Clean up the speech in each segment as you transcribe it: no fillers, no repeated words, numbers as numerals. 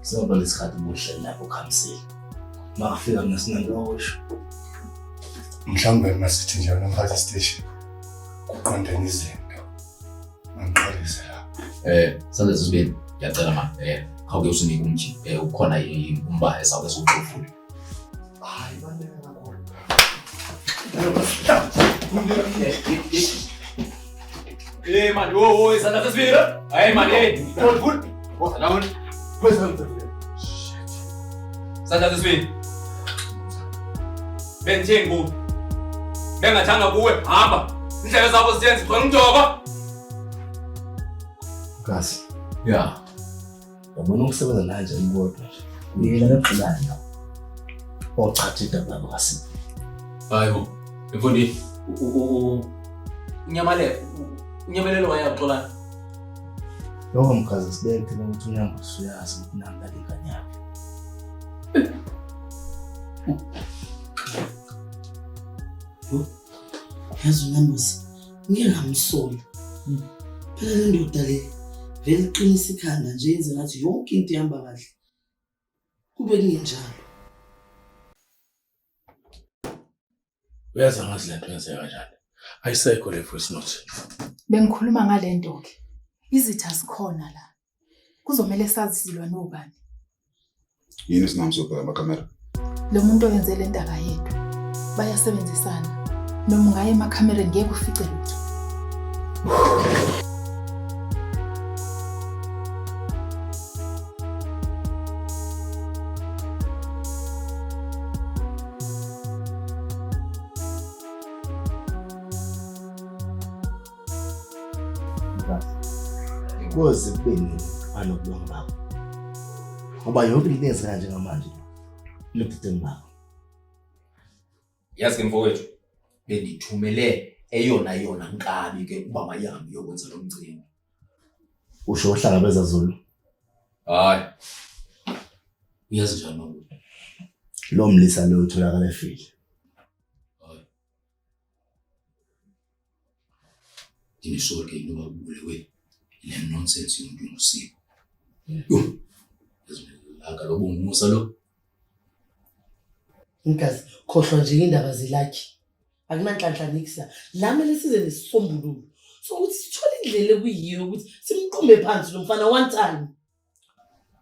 Soba lesikhathi ubuhle lapho khamsile. Makafika kunesinanda washo. Mhlawumbe masithi nje nomphakathi station. Kuqondene izinto. Ngixolise la. Sale Zibeni, ngiyacela ma, awuke usinike umji, ukhona umba esawube sokuxofula. Hayi bandela kakhulu. Man, oh, Santa Tasvira. Hey man, hey. Good. What? Down. Where's the Santa Tasvira. Benthengu. Bengathanga kuwe, hamba. Indlela zakho siyenza igcwele umjovo. Kasi. Yeah. Yabona ukusebenza nanje ukodwa nje. Uyela leqilana nawo. Ochathida baba kasi. Hayibo. Mfundi, unyamalelo wayaxolana. Lo mkazi sibeke ukuthi unyamba usuyazi ukuthi namba lekanyaphi. Yazi uNambusi, ngeke ngamsola. Phela le ndoda le vele iqinisa ikhanda nje yenze ngathi yonke into ihamba kahle. Kube kunjalo. Uyazi ngazi lento yenzeka kanjani. Ayisekho le voice note. Bengikhuluma ngalento ke. Izitha sikhona la. Kuzomela sazi silwa nobani. Yini sinamsobheka amakamera? Lo muntu oyenze le ndaba yethu bayasebenzisana. Noma ngaye emakhamereni ngeke ufice lutho. Kuze kube anokulunga bakho. Ngoba yonke into eyenzeka njengamanje lokudinga bakho. Yazi ke mfowethu, bendithumele eyona nkabi ke kuba mayami yokwenza lo mcimbi. Usho uhlangabeza Zulu. Hayi. Uyazi njani manje? Lo mlisa lo utholakala efile. Hayi. Dinisho ke noma kubulewe le nonsense yomuntu ngusiko. Yazilaka lo bungumusa lo. Nkazi, khohlwa nje indaba zilakhi. Akunanhlanhlanisa. La mele size nesisombululo. Sokuthi sithole indlela ekuyiyo ukuthi simqhumbe phansi lo mfana one time.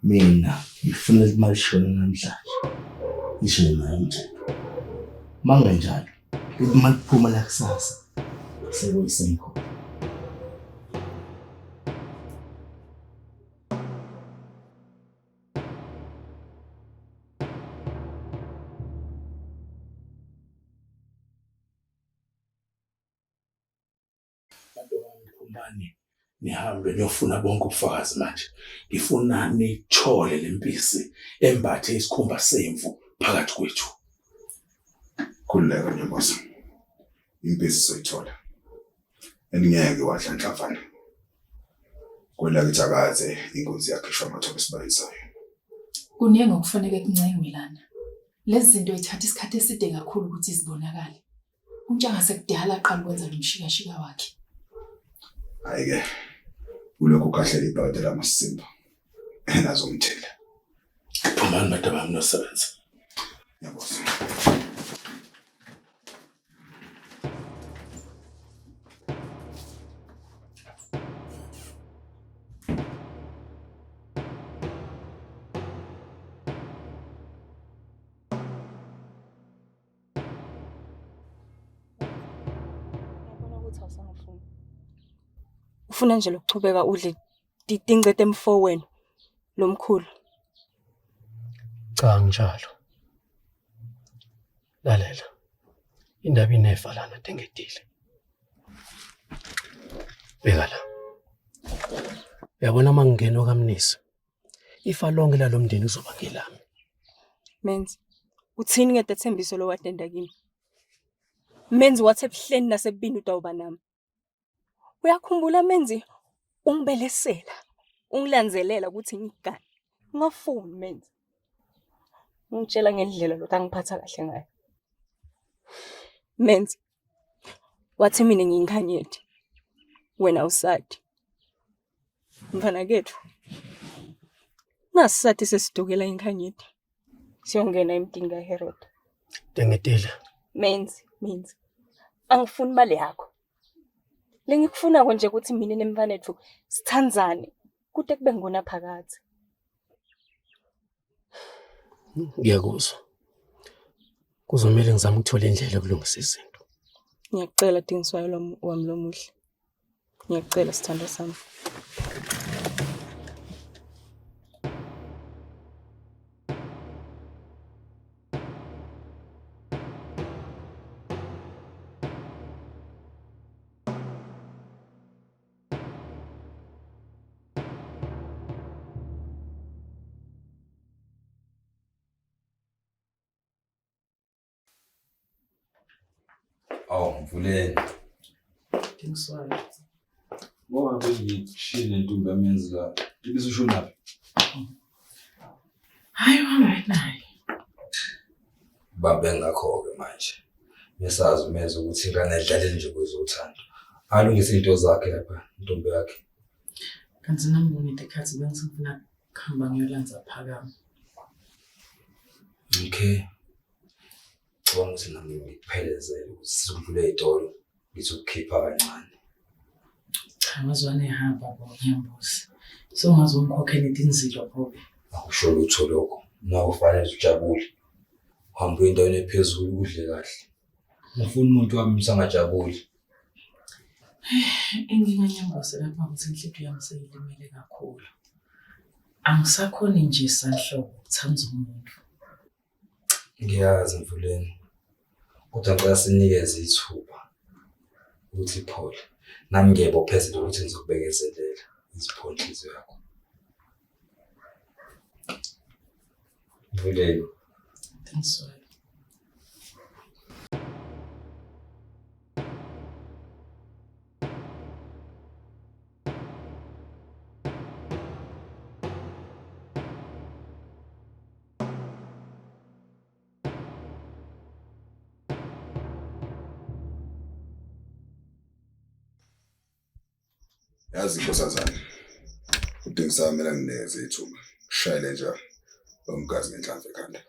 Mina ngifuna imali shona namhlanje. Ngisho manje. Mangenjalo, imali iphuma la kusasa. Sekuyisenko. Nihambe niyofuna bonke ubufakazi manje. Ngifuna nichole lempisi embathe isikhumba semvu phakathi kwethu. Khululeka nje boss. Impisi soyithola. Engeke wadlanhlavana. Kwela ngithakaze ingozi yakhishwa amathoba esibayisayo. Kuningi okufanele kuncengwe lana. Lezi zinto ithatha isikhathi eside kakhulu ukuthi zibonakale. Unjanga sekudala aqala ukwenza lo mshikashika wakhe. Ayike. Ulokhu kahle ibhawude lamasimba. Enazo umthela. Phumani madaba nginosebenza. Yabona. Ufuna nje lokuchubeka udle tingcede emfo wena lomkhulu. Cha njalo. Lalela. Indaba inefa lana dengedile. Beka la. Uyabona mangeno kaMnisi. Ifa lonke la lomndeni uzoba ngelami. Menzi, uthini ngedethembiso lo watenda kimi? Menzi wathi ebuhleni nasebini utawuba nami. Uyakhumbula Menzi ungibelesela, ungilanzelela ukuthi ngigane. Ngafuni Menzi. Ngitshela ngendlela lo angiphatha kahle ngayo. Menzi wathi mina ngingkhanyeti. Wena usadi. Mfana kethu. Nasisathi sesidukela enkanyeni. Siyongena emdini kaHerod. Tengetile. Menzi. Angifuni imali yakho. Lengikufuna nje ukuthi mina nemfanethu sithandzane kude kube ngona phakathi. Ngiyakuzwa. Kuzomela ngizame ukuthola indlela yokulungisa izinto. Ngiyacela Dingiswayo wami lomuhle. Ngiyacela sithando sami. Mvuleni. Dingiswayo. Ngoba bengishile ntombi yamenzi la. Ibisho naphi? Hayi wangani naye. Babe ngakho ke manje. Mesazi umeze ukuthi ingane edlale nje kwezothando. Alungise into zakhe lapha intombi yakhe. Kanti nami ngidekhathi bengifuna kuhamba ngiyolanza Phakama. Okay. Ngicabanga ukuthi nami ngikuphelezele ukuthi sizovula itolo ngizokukhipha kancane. Cha mazwane ehamba boNyambosi. So ngazongikhokhela idinzilo phobe. Akusho lutho lokho. Nawe kufanele ujabule. Uhamba endaweni ephezulu udle kahle. Ngifuna umuntu wami usangajabuli. Enginganyambosi lapha ukuthi inhliziyo yami seyilimele kakhulu. Angisakhoni nje sanhlobo ukuthanza umuntu. Ngiyazi Mvuleni. Kodwa ngicela sinikeze ithuba ukuthi iphole. Nami ngiyebophezela ukuthi ngizokubekezelela iziphole inhliziyo yakho. Mvuleni. Dingiswayo. Yazi inkosazana. Udingiswayo mina ngineze ithuba. Shayele nje omgazi ngenhlanhla ekhanda.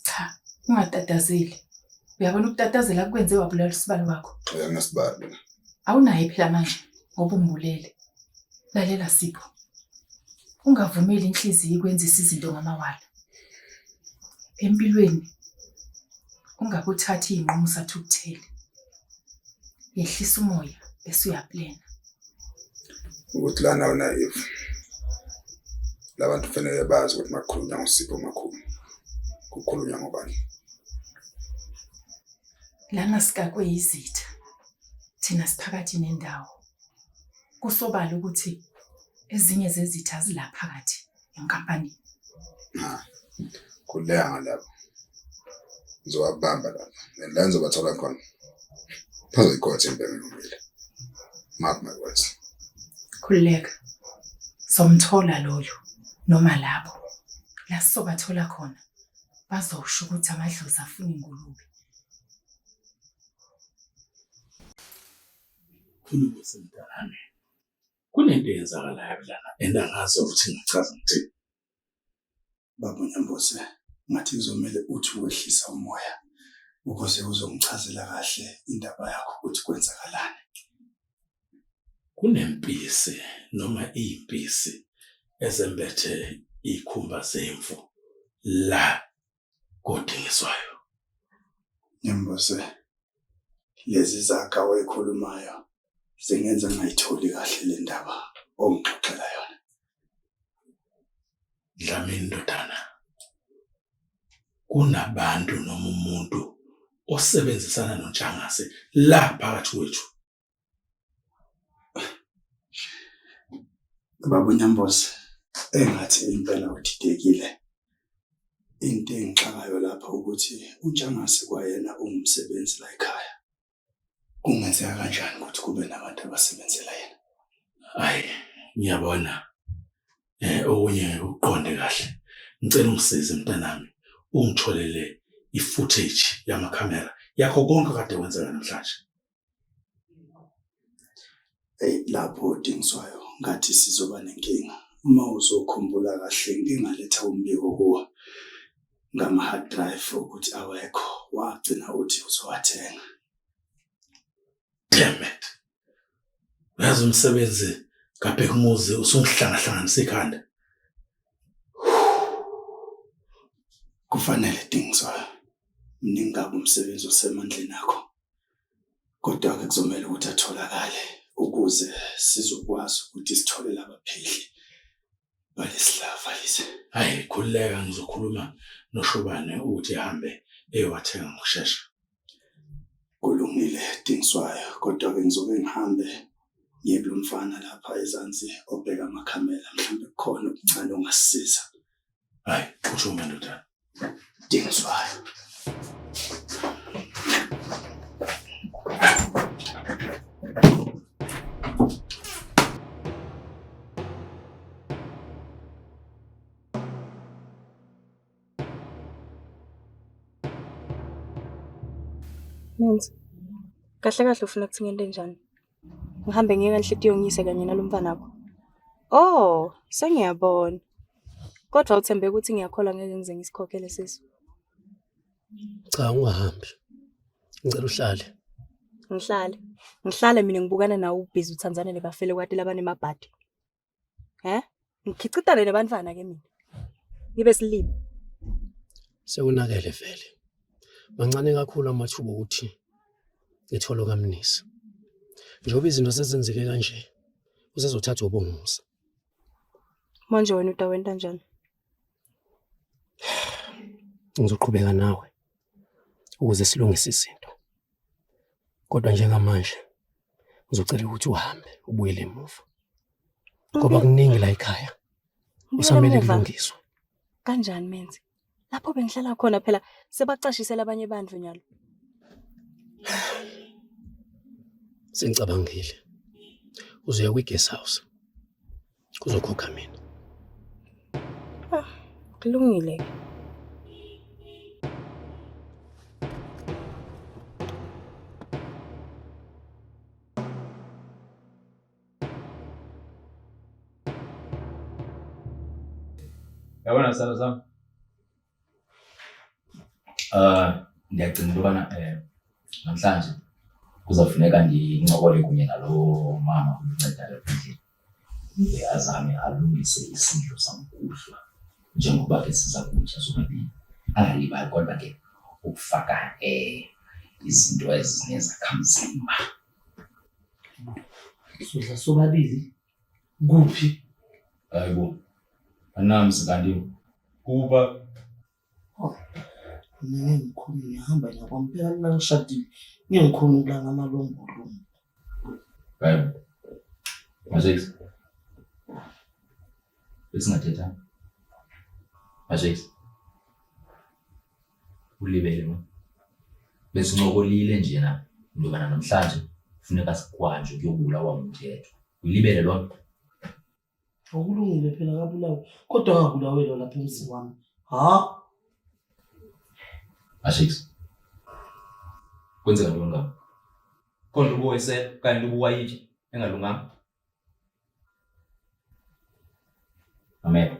Cha, ungatatazeli. Uyabona ukutatazela kwenziwa bulala isibalo bakho. Uyangasibali mina. Awunayo phela manje ngoba ungibulele. Lalela Sipho. Ungavumeli inhliziyo ikwenzisa izinto ngamawala. Empilweni ungakuthathi inqumo sathi ukuthele. Yehlisa umoya bese uyaplana. Ukuthi lana unayive. Labantu kufanele bazi ukuthi makhulunywa ngoSipho makhulu. Kukhulunywa ngobani? Lana sikakwe izitha. Thina siphakathi nendawo. Kusobala ukuthi ezinye zezitha zila phakathi enkampanini. Kuleya ngalapho. Ngizowabamba lapha. La ngizobathola khona. Bazoyikhotha impela ngomile. Mark my words. Khuleka. Somthola loyo noma lapho. La sobathola khona. Bazosho ukuthi amadlozi afuna ingulube. Khuluma semntana. Kunento eyenzakalayo lana endangazi ukuthi ngichaza ngithini. Baba Nyambosi, ngathi kuzomela uthi wehlisa umoya ukuze uzongichazela kahle indaba yakho ukuthi kwenzakalani. Kunempisi noma impisi ezembethe ikhumba zemvu la kodingiswayo. Nyambosi, lezi zakha oyikhulumayo zingenza ngayitholi kahle le ndaba ongixoxela yona. Dlamini ndodana, kunabantu noma umuntu osebenzisana noNtshangase la phakathi kwethu. Baba Nyambosi, engathi impela udidekile. Into engixakayo lapha ukuthi uNtshangase kwayena ungumsebenzi la ekhaya. Kungenzeka kanjani ukuthi kube nabantu abasebenzela yena? Hayi, ngiyabona. Okunye uqonde kahle. Ngicela ungisize mntanami, ungitholele i-footage yamakhamera yakho konke kade kwenzeka namhlanje. Lapho Dingiswayo ngathi sizoba nenkinga. uma uzokhumbula kahle ngingaletha umbiko kuwo ngama-hard drive ukuthi awekho wagcina uthi uzowathenga. Damn it. Uyazi umsebenzi kabheka umuzi usungihlangahlanganisa ikhanda. Kufanele Dingiswayo mningi kabi umsebenzi osemandleni akho. Kodwa-ke kuzomele ukuthi atholakale ukuze sizokwazi ukuthi sithole labaphehli balesihlava lesi. Hayi khululeka ngizokhuluma noShobane ukuthi ehambe eyowathenga ngokushesha. Kulungile Dingiswayo, kodwa-ke ngizobe ngihambe ngiye kulo mfana lapha ezansi obheka amakhamera, mhlawumbe kukhona okuncane ongasisiza. Hayi kusho uMandodana. Dingiswayo. Menzi, kahle kahle ufuna ukuthenga into enjani? Ngihambe ngiye kanhlitiyo ngiyise kanye nalo mfanakho. Oh, sengiyabona. Kodwa uthembe ukuthi ngiyakhola ngeke ngize ngisikhokhele sisi. Cha ungahambi. Ngicela uhlale. Ngihlale mina ngibukana nawe ubhizi uThanzania nebafele kwati labanemabhadi. Ngikhicitane nebantwana ke mina. Ngibe silimi. Sekunakele vele. Mancane kakhulu amathuba ukuthi ngithole kamnisi. Njengoba izinto sezenzeke kanje, usezothatha ubongozi. Manje wena utawenta kanjani? Ngizoqhubeka nawe ukuze silungise izinto. Kodwa njengamanje ngizocela ukuthi uhambe ubuyele emuva. Ngoba kuningi la ekhaya. Usamele kulungiswe. Kanjani Menzi? Lapho bengihlala khona phela sebacashisela abanye abantu nyalo. Sengicabangile. Uzoya kwi-guest house. Kuzokhokha mina. Kulungile. Yabona sala sami. Ngiyacela ukubana namhlanje kuzafuneka ngincokole kunye nalo mama unceda lapha. Azame alungise isidlo samkuhlwa njengoba ke siza kutya sobabili. Angalibali kodwa ke ukufaka izinto ezinezakhamzimba. Sodla sobabili kuphi? Hayibo. Anamzi kanti kuba mina ngikhona ngihamba ngiyakwampela la ngishadile. Ngikhona ukula ngamalongo. hayibo. Manje besingathetha. Manje ulibele mo. Besincokolile nje na ndobana namhlanje kufuneka sikwanje kuyobulawa umthetho. Ulibele lonto. Akulungile phela kabulawo. Kodwa ngabulawelo lapha emzini wami. Ha? Ashix. Kwenzeka ntoni ngapha? Khona ubuwese kanti ubuwayithe engalunganga. Amela.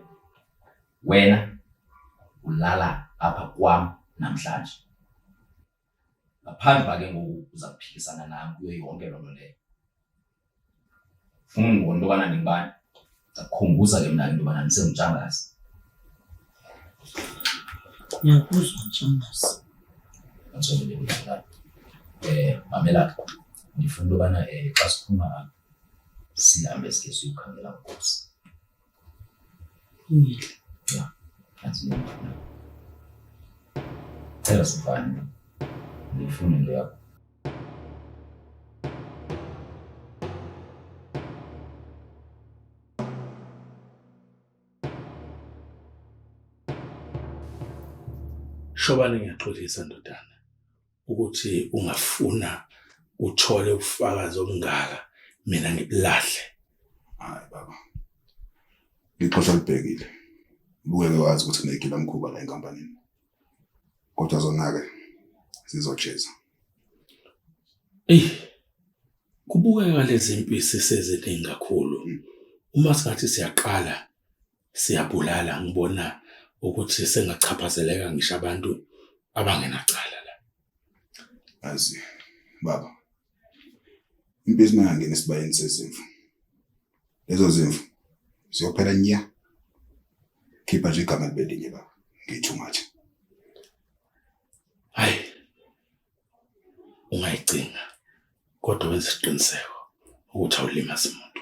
Wena ulala apha kwami namhlanje. Ngaphandle bake ngoku uza kuphikisana nami kuyo yonke loo nto leyo. Funa ngibone into kana ningibani. Zakukhumbuza ke mina into yobana nisengumtshangasi. Ngiyakuzwa Mtshangasi. Ngizobele ukuthi mamela ngifuna into yobana xa siphuma sihambe sike siyokhangela Nkosi. Ya, kanti ngifuna. Cela sifane. Ngifuna into yakho. Shobane ngiyaxolisa ndodana ukuthi ungafuna uthole ubufakazi obungaka mina ngibulahle. Hayi baba. Liqosha libhekile. Ubukeke wazi ukuthi kunekila mkhuba la enkampanini. Kodwa zona-ke zizojeza. Kubukeka lezi impisi seziningi kakhulu. Uma singathi siyaqala siyabulala ngibona ukuthi sengachaphazeleka ngisho abantu abangenacala la. Azi baba, impisi mangangena isibayeni sezimvu, lezo zimvu ziyophela nya. Khipha nje igama libelinye baba, ngithumathi. Hayi, ungayicinga kodwa wenza isiqiniseko ukuthi awulimazi umuntu.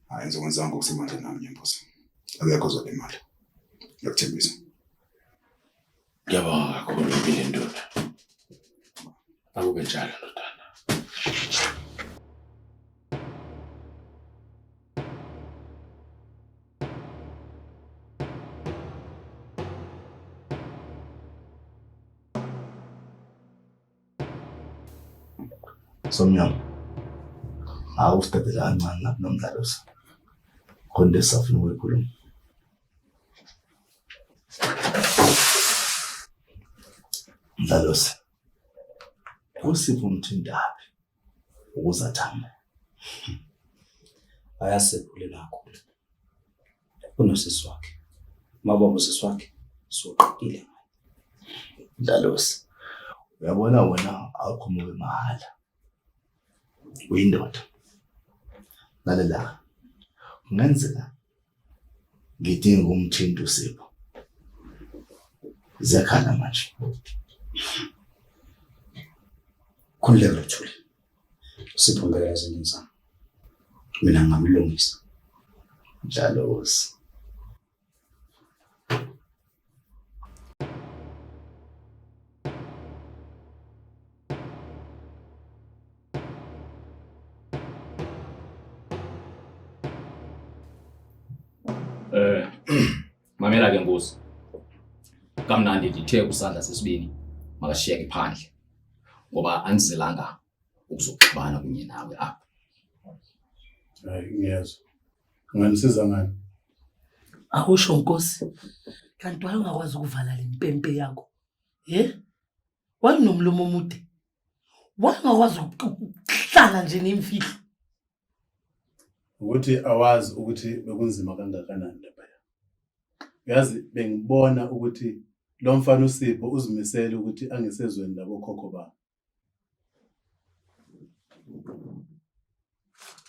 Hayi ngizokwenza ngokusemandla nami Nyamboza, akekho ozolimala, ngiyakuthembisa. Ngiyabonga kakhulu impilo ndoda. Akube njalo ndodana. Somnyama, awusiqedelani mani lapho nomdlalosi. Khona lesafuna ukukhuluma. Mdlalosi, uSipho umthindaphi ukuze athame. Ayasekhulela kakhulu. Unosisi wakhe. Mababa usisi wakhe soqile. Mdlalosi, uyabona wena awukhumuke mahala. Uyindoda. Lalela. Kungenzeka ngidinga umthinto uSipho. Ziyakhala manje. Khululeka Luthuli. Sipho ngeke yazenza. Mina ngamlungisa. Mdlalosi. Mamela ke Nkosi. Kamnandi ndithe kusandla sesibini makashiyeke phandle. Ngoba andizelanga ukuzoxabana kunye nawe apha. Hayi ngiyezwa. Unganisiza ngani? Akusho Nkosi. Kanti wayengakwazi ukuvala le mpempe yakho. Wayenomlomo omude. Wayengakwazi ukuhlala nje nemfihlo. Ukuthi awazi ukuthi bekunzima kangakanani lapha. Yazi bengibona ukuthi lo mfana uSipho uzimisele ukuthi angisezweni labo khokho ba.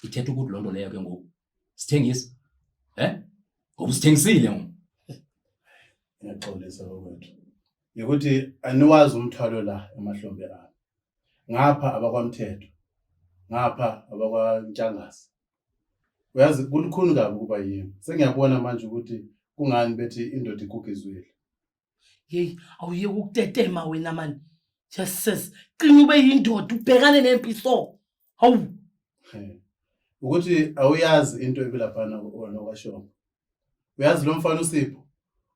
Ithetha ukuthi lonto leyo ke ngoku. Sithengisa. Ngoba sithengisile ngoku. Ngiyaxolisa bakwethu. Ukuthi aniwazi umthwalo la emahlombe ami. Ngapha abakwamthetho. Ngapha abakwantshangazi. Uyazi kulukhuni kabi kuba yini. Sengiyabona manje ukuthi kungani bethi indoda ikugizwile. Hey, awuye ukutetema wena mani. Jesus, qina ube yindoda ubhekane nempiso. Hawu. Ukuthi awuyazi into ebilaphana wona okwashona. Uyazi lo mfana uSipho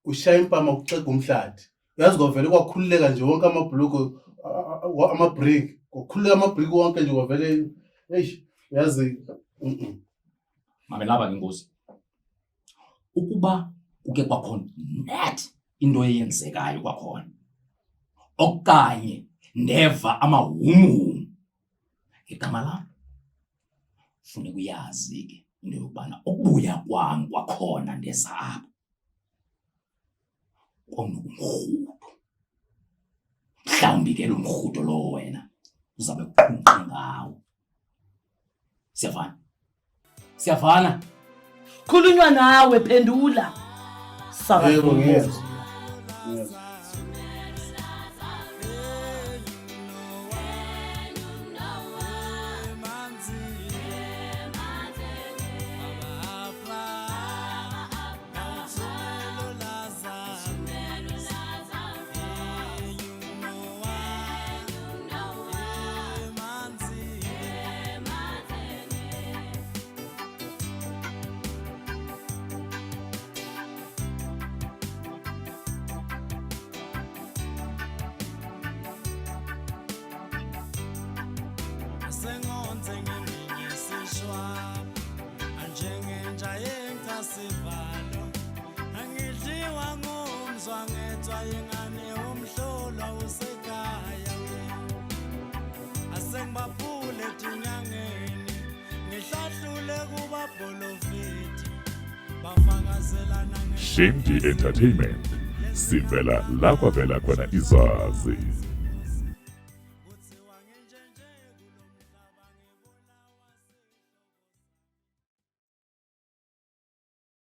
ushaya impama ukuxega umhlathi. Uyazi govele kwakhululeka nje wonke amabhloko ama-brick. Kwakhululeka ama-brick wonke nje kwavele uyazi Mamelaba ke Nkosi. Ukuba kuke kwakhona net into eyenzekayo kwakhona. Okanye neva amahumu. Igama lami ufune kuyazi ke into yokubana ukubuya kwami kwakhona ndezapho. Konomhudo. Mhlawumbi ke lo mhudo lo wena uzabe uqhunqe ngawo. Siyavana. Siyavana. Khulunywa nawe phendula. Yebo ngiyezwa. Shemdi Entertainment, sivela la kwavela khona izazi.